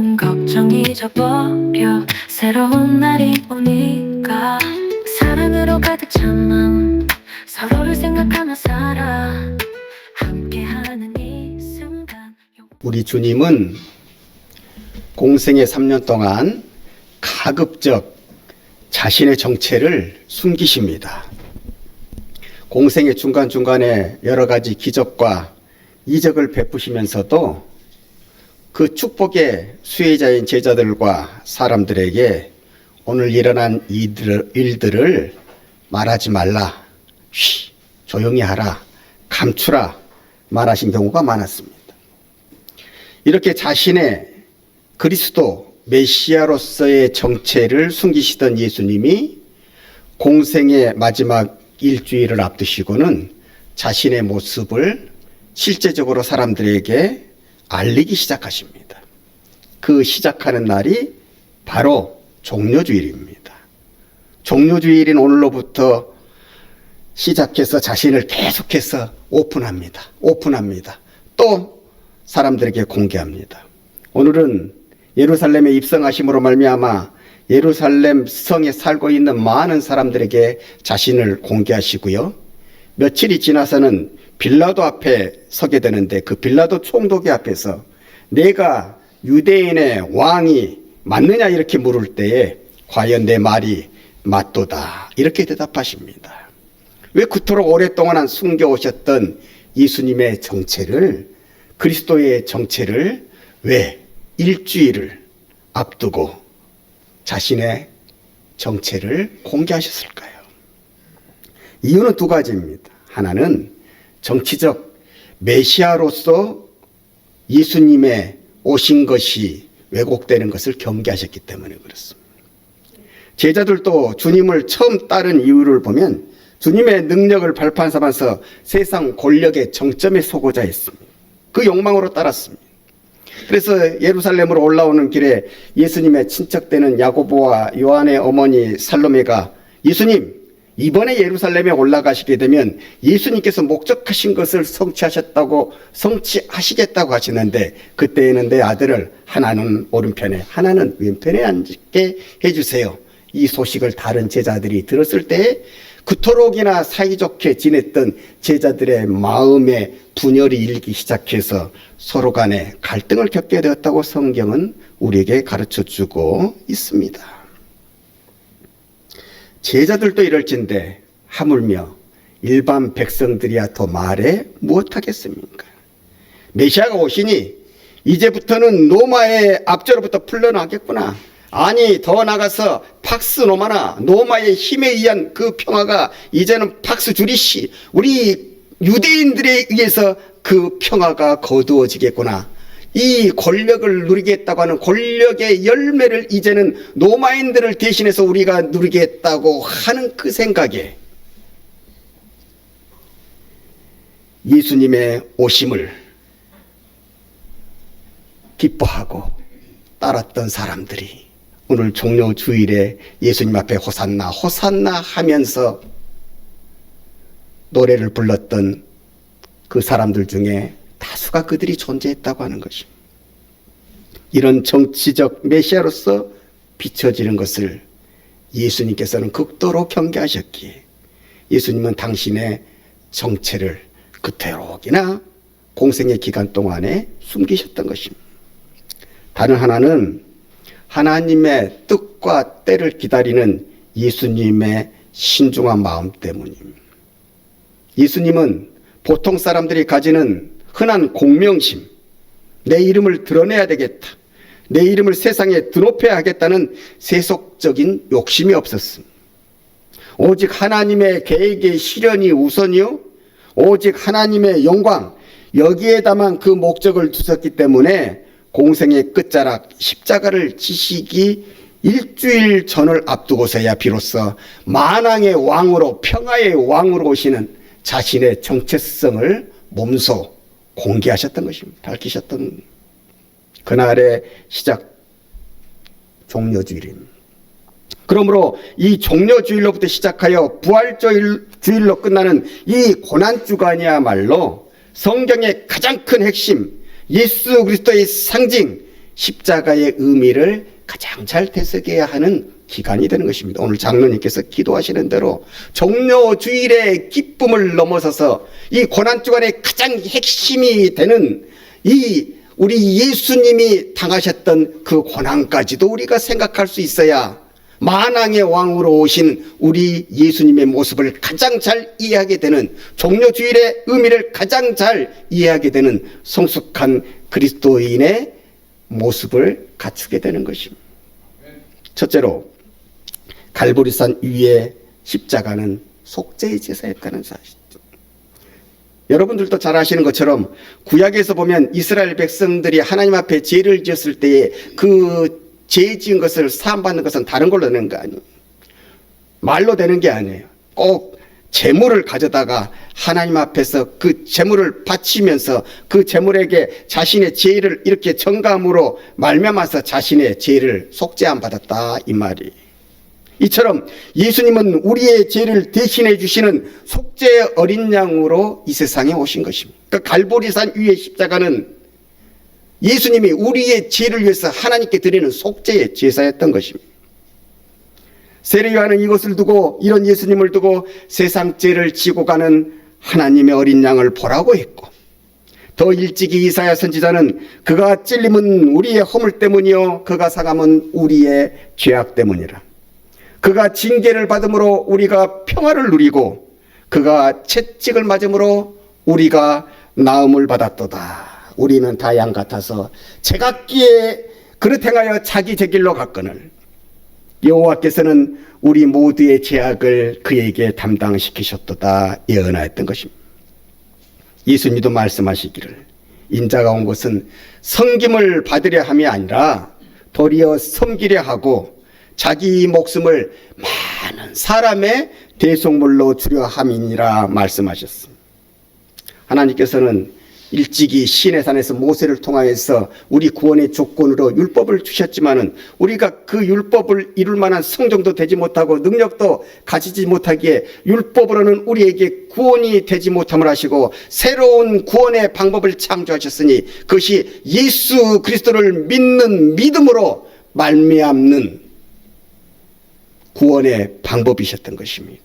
모든 걱정 잊어버려 새로운 날이 오니까 사랑으로 가득 찬 마음 서로를 생각하며 살아 함께하는 이 순간. 우리 주님은 공생의 3년 동안 가급적 자신의 정체를 숨기십니다. 공생의 중간중간에 여러 가지 기적과 이적을 베푸시면서도 그 축복의 수혜자인 제자들과 사람들에게 오늘 일어난 일들을 말하지 말라, 조용히 하라, 감추라 말하신 경우가 많았습니다. 이렇게 자신의 그리스도 메시아로서의 정체를 숨기시던 예수님이 공생의 마지막 일주일을 앞두시고는 자신의 모습을 실제적으로 사람들에게 알리기 시작하십니다. 그 시작하는 날이 바로 종료주일입니다. 종료주일인 오늘로부터 시작해서 자신을 계속해서 오픈합니다. 또 사람들에게 공개합니다. 오늘은 예루살렘에 입성하심으로 말미암아 예루살렘 성에 살고 있는 많은 사람들에게 자신을 공개하시고요. 며칠이 지나서는 빌라도 앞에 서게 되는데 그 빌라도 총독의 앞에서 내가 유대인의 왕이 맞느냐 이렇게 물을 때에 과연 내 말이 맞도다 이렇게 대답하십니다. 왜 그토록 오랫동안 숨겨오셨던 예수님의 정체를, 그리스도의 정체를 왜 일주일을 앞두고 자신의 정체를 공개하셨을까요? 이유는 두 가지입니다. 하나는 정치적 메시아로서 예수님의 오신 것이 왜곡되는 것을 경계하셨기 때문에 그렇습니다. 제자들도 주님을 처음 따른 이유를 보면 주님의 능력을 발판 삼아서 세상 권력의 정점에 서고자 했습니다. 그 욕망으로 따랐습니다. 그래서 예루살렘으로 올라오는 길에 예수님의 친척되는 야고보와 요한의 어머니 살로메가 예수님, 이번에 예루살렘에 올라가시게 되면 예수님께서 목적하신 것을 성취하시겠다고 하시는데 그때에는 내 아들을 하나는 오른편에 하나는 왼편에 앉게 해주세요. 이 소식을 다른 제자들이 들었을 때 그토록이나 사이좋게 지냈던 제자들의 마음에 분열이 일기 시작해서 서로 간에 갈등을 겪게 되었다고 성경은 우리에게 가르쳐주고 있습니다. 제자들도 이럴진데 하물며 일반 백성들이야 더 말해 무엇하겠습니까? 메시아가 오시니 이제부터는 로마의 압제로부터 풀려나겠구나. 아니 더 나가서 팍스 로마의 힘에 의한 그 평화가 이제는 팍스 주리시 우리 유대인들에 의해서 그 평화가 거두어지겠구나. 이 권력을 누리겠다고 하는 권력의 열매를 이제는 로마인들을 대신해서 우리가 누리겠다고 하는 그 생각에 예수님의 오심을 기뻐하고 따랐던 사람들이 오늘 종료 주일에 예수님 앞에 호산나 호산나 하면서 노래를 불렀던 그 사람들 중에 다수가 그들이 존재했다고 하는 것입니다. 이런 정치적 메시아로서 비춰지는 것을 예수님께서는 극도로 경계하셨기에 예수님은 당신의 정체를 그토록이나 공생의 기간 동안에 숨기셨던 것입니다. 다른 하나는 하나님의 뜻과 때를 기다리는 예수님의 신중한 마음 때문입니다. 예수님은 보통 사람들이 가지는 흔한 공명심, 내 이름을 드러내야 되겠다, 내 이름을 세상에 드높여야 하겠다는 세속적인 욕심이 없었습니다. 오직 하나님의 계획의 실현이 우선이요, 오직 하나님의 영광, 여기에다만 그 목적을 두셨기 때문에 공생의 끝자락 십자가를 지시기 일주일 전을 앞두고서야 비로소 만왕의 왕으로 평화의 왕으로 오시는 자신의 정체성을 몸소 공개하셨던 것입니다. 밝히셨던 그날의 시작 종료주일입니다. 그러므로 이 종료주일로부터 시작하여 부활주일로 끝나는 이 고난주간이야말로 성경의 가장 큰 핵심, 예수 그리스도의 상징, 십자가의 의미를 가장 잘 되새겨야 하는 기간이 되는 것입니다. 오늘 장로님께서 기도하시는 대로 종료 주일의 기쁨을 넘어서서 이 고난 주간의 가장 핵심이 되는 이 우리 예수님이 당하셨던 그 고난까지도 우리가 생각할 수 있어야 만왕의 왕으로 오신 우리 예수님의 모습을 가장 잘 이해하게 되는, 종료 주일의 의미를 가장 잘 이해하게 되는 성숙한 그리스도인의 모습을 갖추게 되는 것입니다. 첫째로 갈보리산 위의 십자가는 속죄의 제사였다는 사실. 여러분들도 잘 아시는 것처럼 구약에서 보면 이스라엘 백성들이 하나님 앞에 죄를 지었을 때에 그 죄 지은 것을 사함받는 것은 다른 걸로 되는 거 아니에요. 말로 되는 게 아니에요. 꼭 제물을 가져다가 하나님 앞에서 그 제물을 바치면서 그 제물에게 자신의 죄를 이렇게 정감으로 말미암아서 자신의 죄를 속죄함 받았다, 이 말이. 이처럼 예수님은 우리의 죄를 대신해 주시는 속죄의 어린 양으로 이 세상에 오신 것입니다. 그 갈보리산 위의 십자가는 예수님이 우리의 죄를 위해서 하나님께 드리는 속죄의 제사였던 것입니다. 세례 요한은 이것을 두고, 이런 예수님을 두고 세상 죄를 지고 가는 하나님의 어린 양을 보라고 했고, 더 일찍이 이사야 선지자는 그가 찔림은 우리의 허물 때문이요 그가 상함은 우리의 죄악 때문이라. 그가 징계를 받음으로 우리가 평화를 누리고 그가 채찍을 맞음으로 우리가 나음을 받았도다. 우리는 다 양 같아서 제각기에 그릇 행하여 자기 제 길로 갔거늘 여호와께서는 우리 모두의 죄악을 그에게 담당시키셨도다 예언하였던 것입니다. 예수님도 말씀하시기를 인자가 온 것은 섬김을 받으려 함이 아니라 도리어 섬기려 하고 자기 목숨을 많은 사람의 대속물로 주려 함이니라 말씀하셨습니다. 하나님께서는 일찍이 시내산에서 모세를 통하여서 우리 구원의 조건으로 율법을 주셨지만은 우리가 그 율법을 이룰 만한 성정도 되지 못하고 능력도 가지지 못하기에 율법으로는 우리에게 구원이 되지 못함을 하시고 새로운 구원의 방법을 창조하셨으니 그것이 예수 그리스도를 믿는 믿음으로 말미암는 구원의 방법이셨던 것입니다.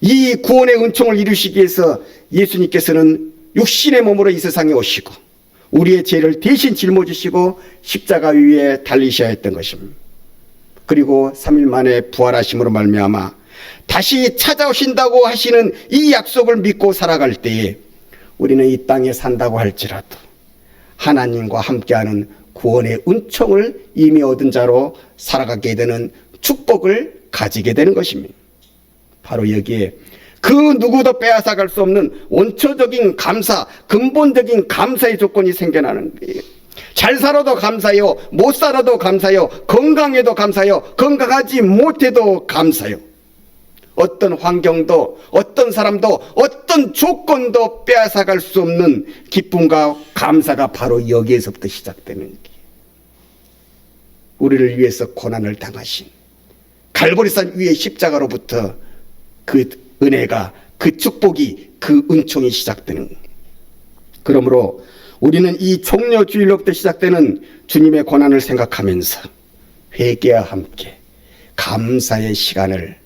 이 구원의 은총을 이루시기 위해서 예수님께서는 육신의 몸으로 이 세상에 오시고 우리의 죄를 대신 짊어지시고 십자가 위에 달리셔야 했던 것입니다. 그리고 3일 만에 부활하심으로 말미암아 다시 찾아오신다고 하시는 이 약속을 믿고 살아갈 때에 우리는 이 땅에 산다고 할지라도 하나님과 함께하는 구원의 은총을 이미 얻은 자로 살아가게 되는 축복을 가지게 되는 것입니다. 바로 여기에 그 누구도 빼앗아갈 수 없는 원초적인 감사, 근본적인 감사의 조건이 생겨나는 거예요. 잘 살아도 감사요, 못 살아도 감사요, 건강해도 감사요, 건강하지 못해도 감사요. 어떤 환경도, 어떤 사람도, 어떤 조건도 빼앗아갈 수 없는 기쁨과 감사가 바로 여기에서부터 시작되는 거예요. 우리를 위해서 고난을 당하신 갈보리산 위의 십자가로부터 그 은혜가, 그 축복이, 그 은총이 시작되는 거예요. 그러므로 우리는 이 종려 주일로부터 시작되는 주님의 고난을 생각하면서 회개와 함께 감사의 시간을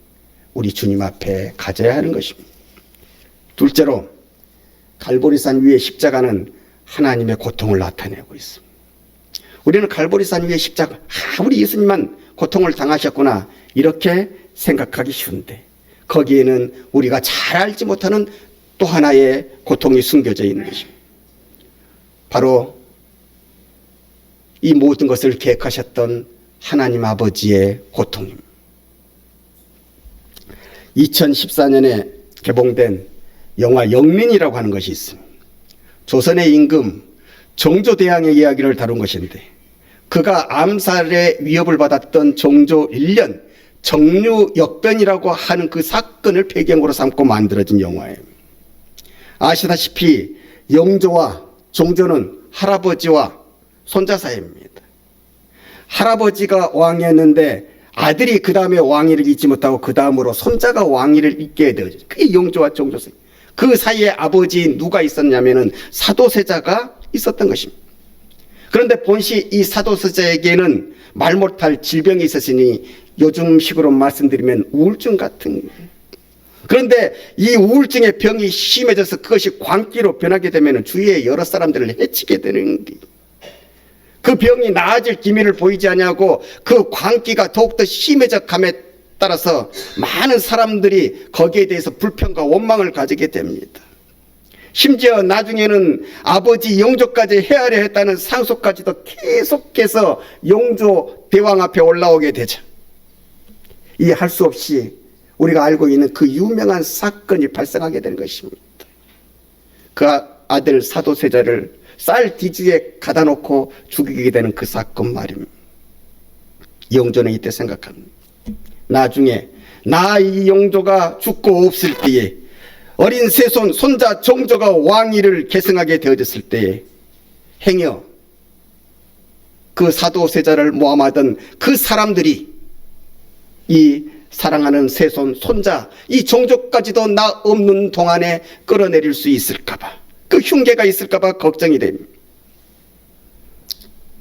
우리 주님 앞에 가져야 하는 것입니다. 둘째로 갈보리산 위의 십자가는 하나님의 고통을 나타내고 있습니다. 우리는 갈보리산 위의 십자가, 우리 예수님만 고통을 당하셨구나 이렇게 생각하기 쉬운데 거기에는 우리가 잘 알지 못하는 또 하나의 고통이 숨겨져 있는 것입니다. 바로 이 모든 것을 계획하셨던 하나님 아버지의 고통입니다. 2014년에 개봉된 영화 영린이라고 하는 것이 있습니다. 조선의 임금 정조대왕의 이야기를 다룬 것인데 그가 암살의 위협을 받았던 정조 1년 정류역변이라고 하는 그 사건을 배경으로 삼고 만들어진 영화예요. 아시다시피 영조와 정조는 할아버지와 손자 사이입니다. 할아버지가 왕이었는데 아들이 그 다음에 왕위를 잇지 못하고 그 다음으로 손자가 왕위를 잇게 되어져. 그게 영조와 정조 사이. 그 사이에 아버지 누가 있었냐면은 사도세자가 있었던 것입니다. 그런데 본시 이 사도세자에게는 말 못할 질병이 있었으니 요즘식으로 말씀드리면 우울증 같은 거예요. 그런데 이 우울증의 병이 심해져서 그것이 광기로 변하게 되면 주위의 여러 사람들을 해치게 되는 거예요. 그 병이 나아질 기미를 보이지 아니하고 그 광기가 더욱더 심해져 감에 따라서 많은 사람들이 거기에 대해서 불평과 원망을 가지게 됩니다. 심지어 나중에는 아버지 영조까지 헤아려 했다는 상소까지도 계속해서 영조 대왕 앞에 올라오게 되죠. 이 할 수 없이 우리가 알고 있는 그 유명한 사건이 발생하게 되는 것입니다. 그 아들 사도세자를 쌀 뒤주에 가다 놓고 죽이게 되는 그 사건 말입니다. 영조는 이때 생각합니다. 나중에 나 이 영조가 죽고 없을 때에 어린 세손 손자 정조가 왕위를 계승하게 되어졌을 때에 행여 그 사도세자를 모함하던 그 사람들이 이 사랑하는 세손 손자 이 정조까지도 나 없는 동안에 끌어내릴 수 있을까봐, 그 흉계가 있을까봐 걱정이 됩니다.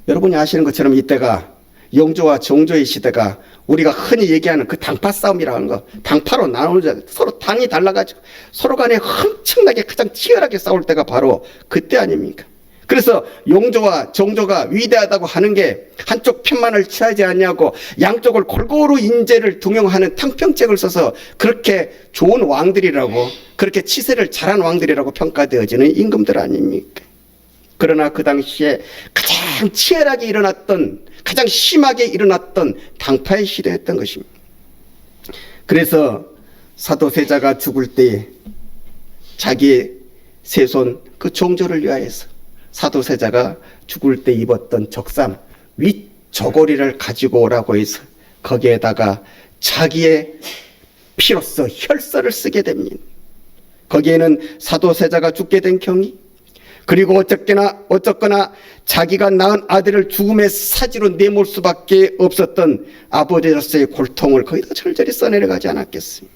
여러분이 아시는 것처럼 이때가 영조와 정조의 시대가 우리가 흔히 얘기하는 그 당파 싸움이라는 거, 당파로 나누자, 서로 당이 달라가지고 서로 간에 엄청나게 가장 치열하게 싸울 때가 바로 그때 아닙니까? 그래서 영조와 정조가 위대하다고 하는 게 한쪽 편만을 취하지 않냐고 양쪽을 골고루 인재를 등용하는 탕평책을 써서 그렇게 좋은 왕들이라고, 그렇게 치세를 잘한 왕들이라고 평가되어지는 임금들 아닙니까? 그러나 그 당시에 가장 치열하게 일어났던, 가장 심하게 일어났던 당파의 시대였던 것입니다. 그래서 사도세자가 죽을 때 자기의 세손 그 정조를 위하여서 사도세자가 죽을 때 입었던 적삼 윗저고리를 가지고 오라고 해서 거기에다가 자기의 피로써 혈서를 쓰게 됩니다. 거기에는 사도세자가 죽게 된 경위, 그리고 어쨌거나 자기가 낳은 아들을 죽음의 사지로 내몰 수밖에 없었던 아버지로서의 고통을 거기다 절절히 써내려가지 않았겠습니까?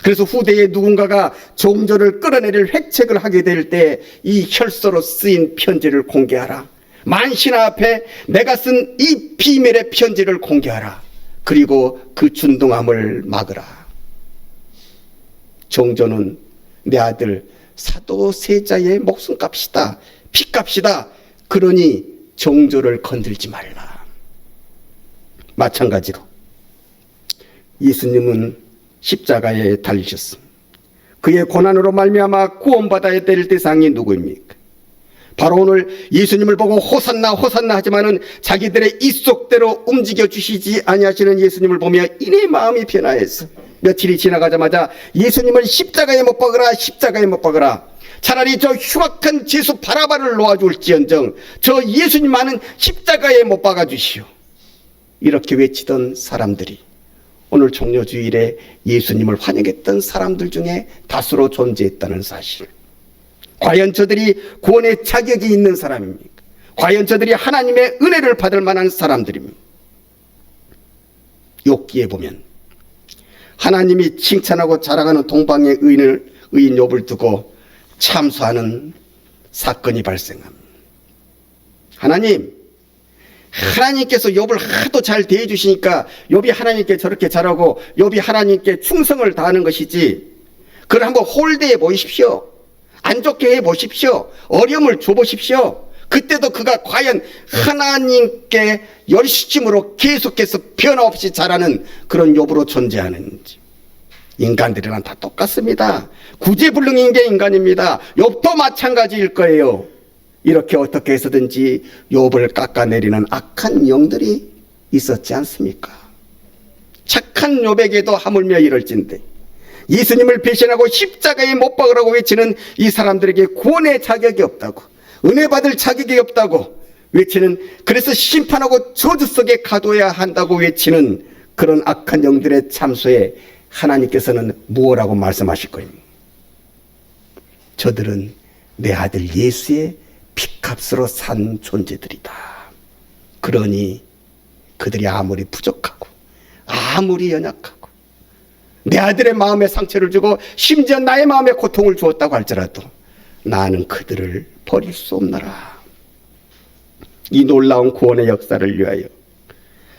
그래서 후대에 누군가가 정조를 끌어내릴 획책을 하게 될 때 이 혈서로 쓰인 편지를 공개하라. 만신하 앞에 내가 쓴 이 비밀의 편지를 공개하라. 그리고 그 준동함을 막으라. 정조는 내 아들 사도세자의 목숨값이다, 피값이다. 그러니 정조를 건들지 말라. 마찬가지로 예수님은 십자가에 달리셨습니다. 그의 고난으로 말미암아 구원받아야 될 대상이 누구입니까? 바로 오늘 예수님을 보고 호산나 호산나 하지만은 자기들의 입속대로 움직여 주시지 아니하시는 예수님을 보며 이내 마음이 변화해서 며칠이 지나가자마자 예수님을 십자가에 못 박으라, 십자가에 못 박으라. 차라리 저 흉악한 죄수 바라바를 놓아줄지언정 저 예수님만은 십자가에 못 박아 주시오. 이렇게 외치던 사람들이 오늘 종료주일에 예수님을 환영했던 사람들 중에 다수로 존재했다는 사실. 과연 저들이 구원의 자격이 있는 사람입니까? 과연 저들이 하나님의 은혜를 받을 만한 사람들입니까? 욥기에 보면 하나님이 칭찬하고 자랑하는 동방의 의인 욥을 두고 참소하는 사건이 발생합니다. 하나님께서 욥을 하도 잘 대해주시니까 욥이 하나님께 저렇게 잘하고 욥이 하나님께 충성을 다하는 것이지, 그걸 한번 홀대해 보십시오. 안 좋게 해 보십시오. 어려움을 줘 보십시오. 그때도 그가 과연 하나님께 열심으로 계속해서 변함없이 잘하는 그런 욥으로 존재하는지. 인간들이랑 다 똑같습니다. 구제불능인 게 인간입니다. 욥도 마찬가지일 거예요. 이렇게 어떻게 해서든지 욥을 깎아내리는 악한 영들이 있었지 않습니까? 착한 욥에게도 하물며 이럴진데 예수님을 배신하고 십자가에 못 박으라고 외치는 이 사람들에게 구원의 자격이 없다고, 은혜 받을 자격이 없다고 외치는, 그래서 심판하고 저주 속에 가둬야 한다고 외치는 그런 악한 영들의 참소에 하나님께서는 무엇라고 말씀하실 거입니까? 저들은 내 아들 예수의 피값으로 산 존재들이다. 그러니 그들이 아무리 부족하고 아무리 연약하고 내 아들의 마음에 상처를 주고 심지어 나의 마음에 고통을 주었다고 할지라도 나는 그들을 버릴 수 없노라. 이 놀라운 구원의 역사를 위하여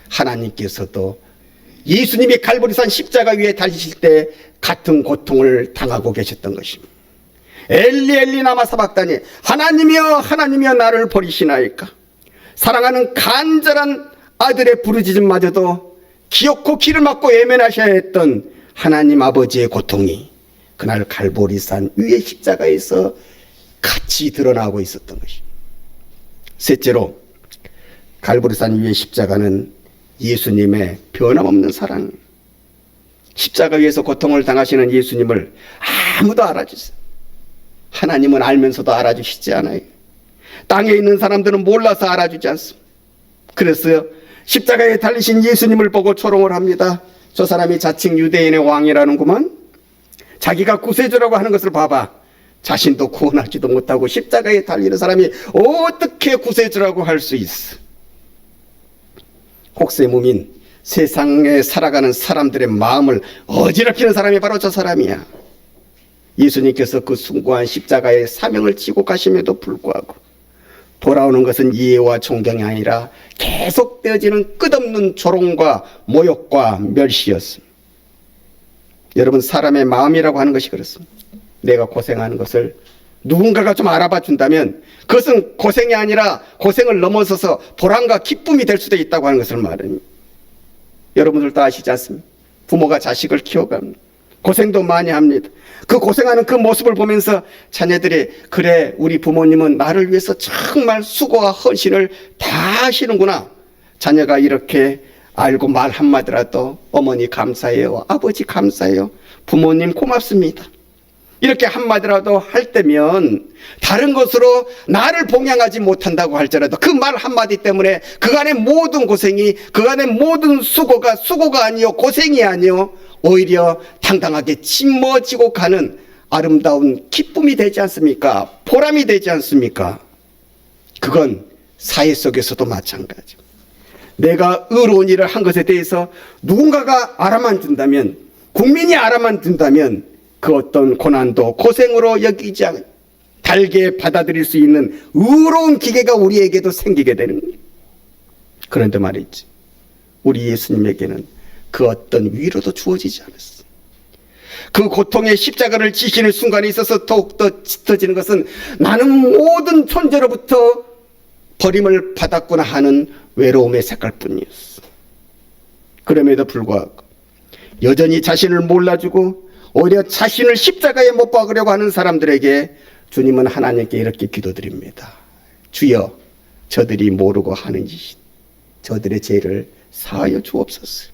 하나님께서도 예수님이 갈보리산 십자가 위에 달리실 때 같은 고통을 당하고 계셨던 것입니다. 엘리 엘리 나마 사박다니, 하나님이여 하나님이여 나를 버리시나이까. 사랑하는 간절한 아들의 부르짖음마저도 기어코 귀를 막고 외면하셔야 했던 하나님 아버지의 고통이 그날 갈보리산 위에 십자가에서 같이 드러나고 있었던 것입니다. 셋째로, 갈보리산 위의 십자가는 예수님의 변함없는 사랑. 십자가 위에서 고통을 당하시는 예수님을 아무도 알아주세요. 하나님은 알면서도 알아주시지 않아요. 땅에 있는 사람들은 몰라서 알아주지 않습니다. 그래서 십자가에 달리신 예수님을 보고 조롱을 합니다. 저 사람이 자칭 유대인의 왕이라는구만. 자기가 구세주라고 하는 것을 봐봐. 자신도 구원하지도 못하고 십자가에 달리는 사람이 어떻게 구세주라고 할 수 있어. 혹세무민, 세상에 살아가는 사람들의 마음을 어지럽히는 사람이 바로 저 사람이야. 예수님께서 그 숭고한 십자가의 사명을 지고 가심에도 불구하고 돌아오는 것은 이해와 존경이 아니라 계속되어지는 끝없는 조롱과 모욕과 멸시였습니다. 여러분, 사람의 마음이라고 하는 것이 그렇습니다. 내가 고생하는 것을 누군가가 좀 알아봐 준다면 그것은 고생이 아니라 고생을 넘어서서 보람과 기쁨이 될 수도 있다고 하는 것을 말합니다. 여러분들도 아시지 않습니까? 부모가 자식을 키워갑니다. 고생도 많이 합니다. 그 고생하는 그 모습을 보면서 자녀들이, 그래, 우리 부모님은 나를 위해서 정말 수고와 헌신을 다 하시는구나. 자녀가 이렇게 알고 말 한마디라도 어머니 감사해요, 아버지 감사해요, 부모님 고맙습니다, 이렇게 한마디라도 할 때면 다른 것으로 나를 봉양하지 못한다고 할지라도 그 말 한마디 때문에 그간의 모든 고생이, 그간의 모든 수고가 아니요 고생이 아니요 오히려 당당하게 짊어지고 가는 아름다운 기쁨이 되지 않습니까? 보람이 되지 않습니까? 그건 사회 속에서도 마찬가지입니다. 내가 의로운 일을 한 것에 대해서 누군가가 알아만 둔다면, 국민이 알아만 둔다면 그 어떤 고난도 고생으로 여기지 않고 달게 받아들일 수 있는 의로운 기계가 우리에게도 생기게 되는 거예요. 그런데 말이지, 우리 예수님에게는 그 어떤 위로도 주어지지 않았어요. 그 고통의 십자가를 지시는 순간에 있어서 더욱더 짙어지는 것은 나는 모든 존재로부터 버림을 받았구나 하는 외로움의 색깔뿐이었어. 그럼에도 불구하고 여전히 자신을 몰라주고 오히려 자신을 십자가에 못 박으려고 하는 사람들에게 주님은 하나님께 이렇게 기도드립니다. 주여, 저들이 모르고 하는 짓, 저들의 죄를 사하여 주옵소서.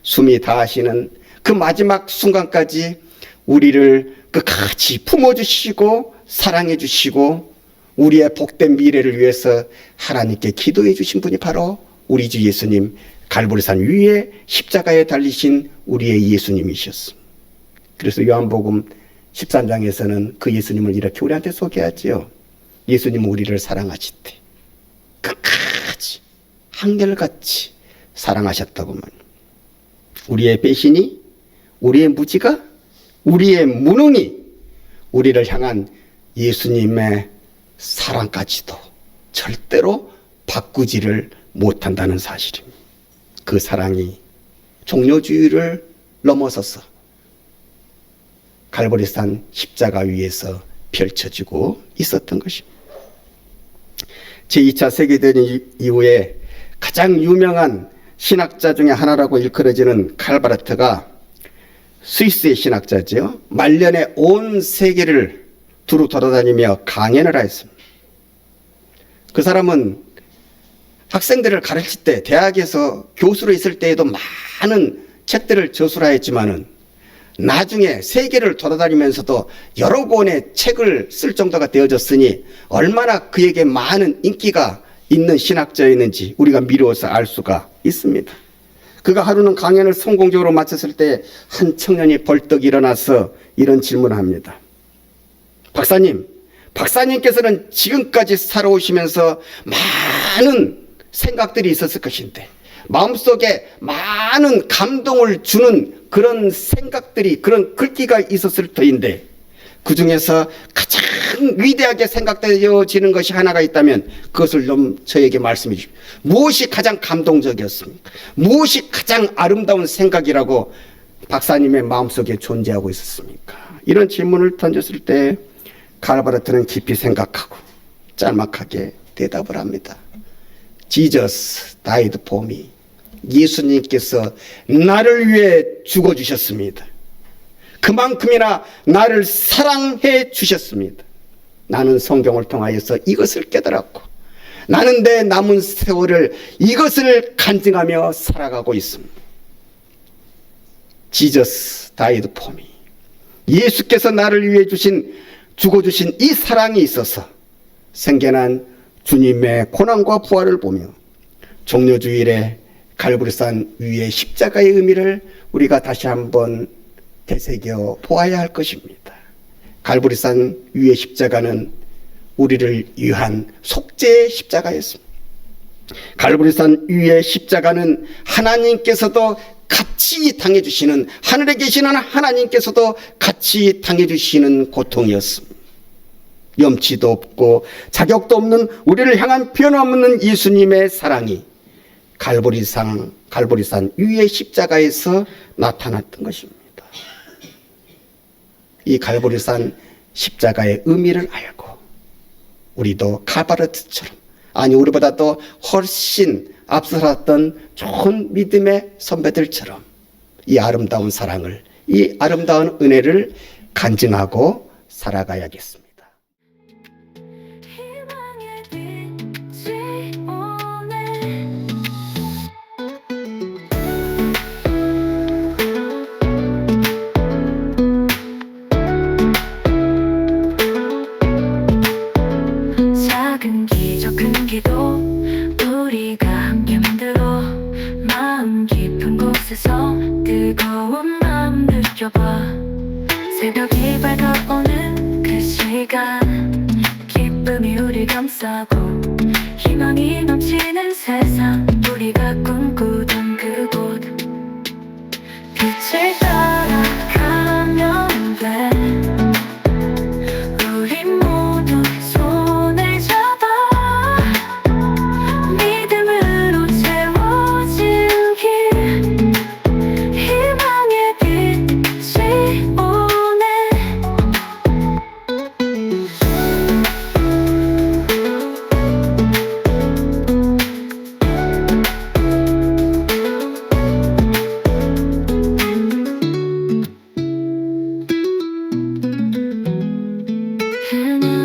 숨이 다하시는 그 마지막 순간까지 우리를 끝까지 품어주시고 사랑해주시고 우리의 복된 미래를 위해서 하나님께 기도해 주신 분이 바로 우리 주 예수님, 갈보리산 위에 십자가에 달리신 우리의 예수님이셨습니다. 그래서 요한복음 13장에서는 그 예수님을 이렇게 우리한테 소개하지요. 예수님은 우리를 사랑하시되 끝까지 한결같이 사랑하셨다고 말합니다. 우리의 배신이, 우리의 무지가, 우리의 무능이 우리를 향한 예수님의 사랑까지도 절대로 바꾸지를 못한다는 사실입니다. 그 사랑이 종료주의를 넘어서서 갈보리산 십자가 위에서 펼쳐지고 있었던 것입니다. 제2차 세계대전 이후에 가장 유명한 신학자 중에 하나라고 일컬어지는 칼바르트가 스위스의 신학자죠. 말년에 온 세계를 두루 돌아다니며 강연을 하였습니다. 그 사람은 학생들을 가르칠 때, 대학에서 교수로 있을 때에도 많은 책들을 저술하였지만은 나중에 세계를 돌아다니면서도 여러 권의 책을 쓸 정도가 되어졌으니 얼마나 그에게 많은 인기가 있는 신학자였는지 우리가 미루어서 알 수가 있습니다. 그가 하루는 강연을 성공적으로 마쳤을 때 한 청년이 벌떡 일어나서 이런 질문을 합니다. 박사님께서는 지금까지 살아오시면서 많은 생각들이 있었을 것인데, 마음속에 많은 감동을 주는 그런 생각들이, 그런 글귀가 있었을 터인데, 그 중에서 가장 위대하게 생각되어지는 것이 하나가 있다면 그것을 좀 저에게 말씀해 주십시오. 무엇이 가장 감동적이었습니까? 무엇이 가장 아름다운 생각이라고 박사님의 마음속에 존재하고 있었습니까? 이런 질문을 던졌을 때 갈바르트는 깊이 생각하고 짤막하게 대답을 합니다. Jesus died for me. 예수님께서 나를 위해 죽어주셨습니다. 그만큼이나 나를 사랑해 주셨습니다. 나는 성경을 통하여서 이것을 깨달았고 나는 내 남은 세월을 이것을 간증하며 살아가고 있습니다. Jesus died for me. 예수께서 나를 위해 죽어주신 이 사랑이 있어서 생겨난 주님의 고난과 부활을 보며 종려주일에 갈보리산 위의 십자가의 의미를 우리가 다시 한번 되새겨 보아야 할 것입니다. 갈보리산 위의 십자가는 우리를 위한 속죄의 십자가였습니다. 갈보리산 위의 십자가는 하나님께서도 같이 당해주시는, 하늘에 계시는 하나님께서도 같이 당해주시는 고통이었습니다. 염치도 없고 자격도 없는 우리를 향한 변함없는 예수님의 사랑이 갈보리산 위의 십자가에서 나타났던 것입니다. 이 갈보리산 십자가의 의미를 알고 우리도 갈바르트처럼, 아니 우리보다도 훨씬 앞서갔던 좋은 믿음의 선배들처럼 이 아름다운 사랑을, 이 아름다운 은혜를 간증하고 살아가야겠습니다. 희망의 빛이 오네. 작은 기적 큰 기도 우리가 함께 만들어 마음 깊은 곳에서 뜨거운 마음 느껴봐. 새벽이 밝아오는 그 시간 기쁨이 우리 감싸고 희망이 넘치는 세상 우리가 꿈꾸던 그곳 빛을 따라가면 돼. 우리 모두 손을 잡아 믿음으로 채워진 길 희망의 빛이 오네. 그냥